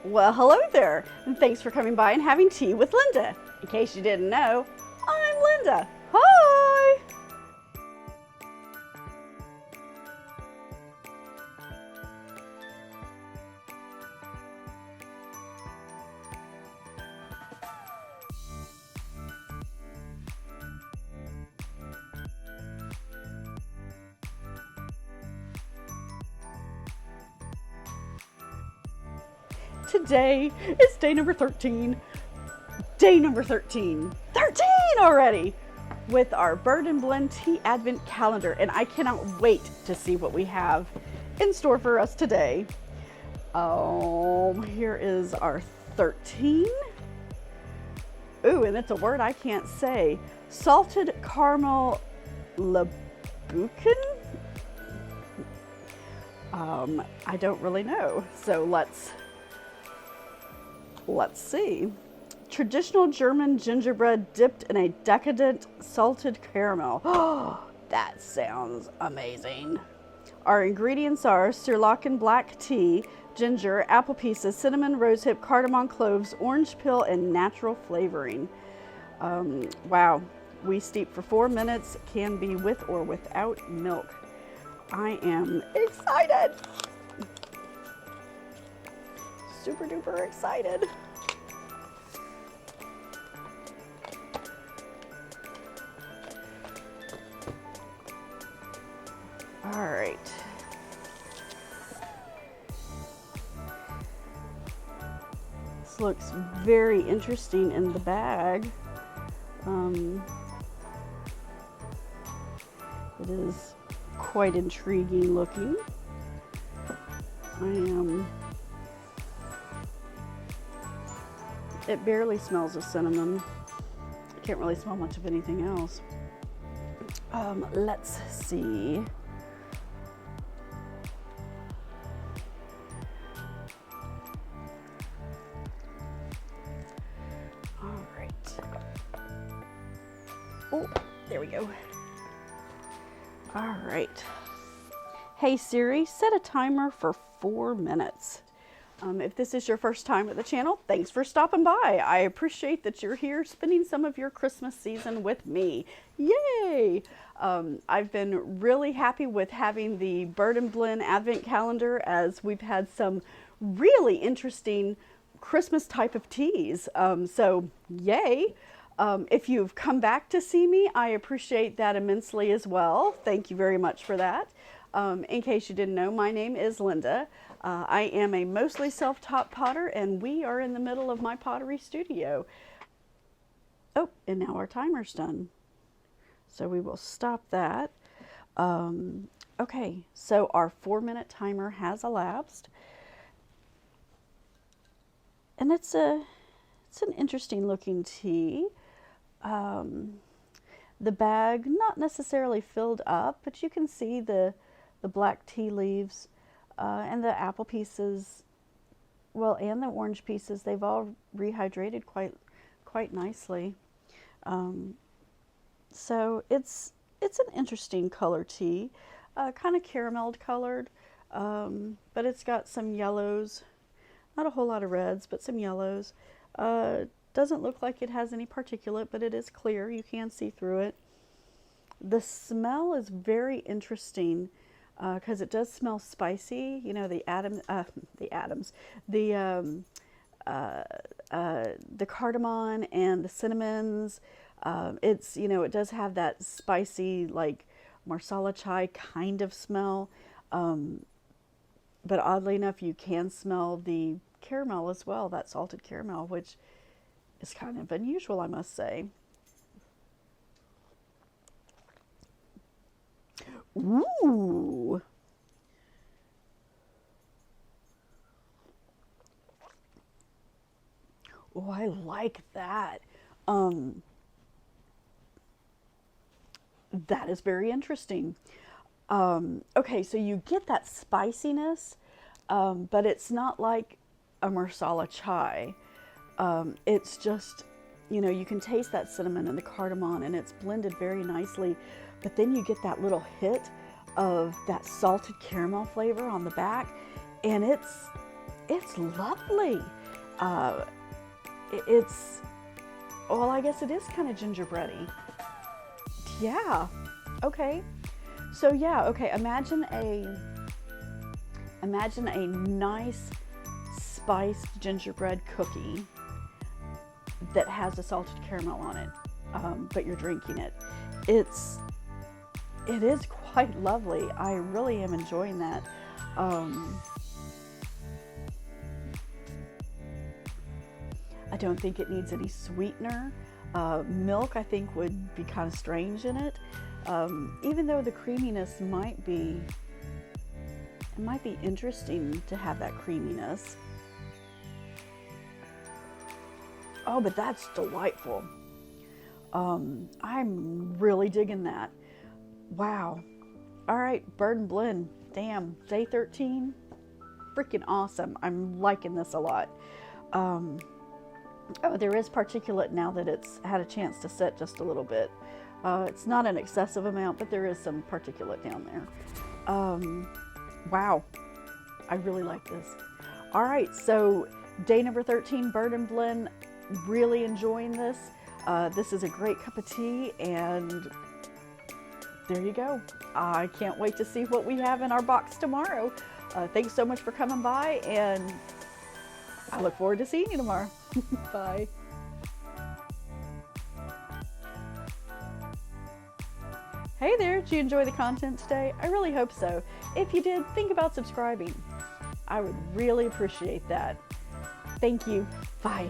Well, hello there, and thanks for coming by and having tea with Linda. In case you didn't know, I'm Linda. Hi! Today is day number 13. Day number 13. 13 already! With our Bird and Blend Tea Advent Calendar, and I cannot wait to see what we have in store for us today. Here is our 13. Ooh, and it's a word I can't say. Salted caramel Lebkuchen? I don't really know. So let's see. Traditional German gingerbread dipped in a decadent salted caramel. Oh, that sounds amazing. Our ingredients are Sirlocken black tea, ginger, apple pieces, cinnamon, rosehip, cardamom, cloves, orange peel, and natural flavoring. Wow. We steep for 4 minutes, can be with or without milk. I am excited. Super duper excited. All right. This looks very interesting in the bag. It is quite intriguing looking. It barely smells of cinnamon. I can't really smell much of anything else. Let's see. All right. Oh, there we go. All right. Hey Siri, set a timer for 4 minutes. If this is your first time at the channel, thanks for stopping by. I appreciate that you're here spending some of your Christmas season with me. Yay! I've been really happy with having the Bird and Blend Advent Calendar, as we've had some really interesting Christmas type of teas. So yay! If you've come back to see me, I appreciate that immensely as well. Thank you very much for that. In case you didn't know, my name is Linda. I am a mostly self-taught potter, and we are in the middle of my pottery studio. Oh, and now our timer's done. So we will stop that. Okay, so our 4-minute timer has elapsed. And it's an interesting looking tea. The bag, not necessarily filled up, but you can see the black tea leaves and the apple pieces, well, and the orange pieces. They've all rehydrated quite nicely. So it's an interesting color tea, kind of caramel colored, but it's got some yellows, not a whole lot of reds, but some yellows. Doesn't look like it has any particulate, but it is clear. You can see through it. The smell is very interesting because it does smell spicy. You know, the cardamom and the cinnamons. It's, you know, it does have that spicy, like marsala chai kind of smell. But oddly enough, you can smell the caramel as well, that salted caramel, which is kind of unusual, I must say. Ooh. Oh, I like that. That is very interesting. Okay, so you get that spiciness, but it's not like a marsala chai. It's just, you know, you can taste that cinnamon and the cardamom, and it's blended very nicely. But then you get that little hit of that salted caramel flavor on the back, and it's it's lovely. It's, well, I guess it is kind of gingerbready. Yeah. Okay. So yeah, okay, imagine a nice spiced gingerbread cookie that has a salted caramel on it, but you're drinking it. It is quite lovely. I really am enjoying that. I don't think it needs any sweetener. Milk, I think, would be kind of strange in it. Even though the creaminess might be interesting to have that creaminess. Oh, but that's delightful. I'm really digging that. Wow. All right, Bird and Blend. Damn, day 13. Freaking awesome. I'm liking this a lot. Oh, there is particulate now that it's had a chance to set just a little bit. It's not an excessive amount, but there is some particulate down there. Wow. I really like this. All right, so day number 13, Bird and Blend. Really enjoying this. This is a great cup of tea, and there you go. I can't wait to see what we have in our box tomorrow. Thanks so much for coming by, and I look forward to seeing you tomorrow. Bye. Hey there, did you enjoy the content today? I really hope so. If you did, think about subscribing. I would really appreciate that. Thank you. Bye.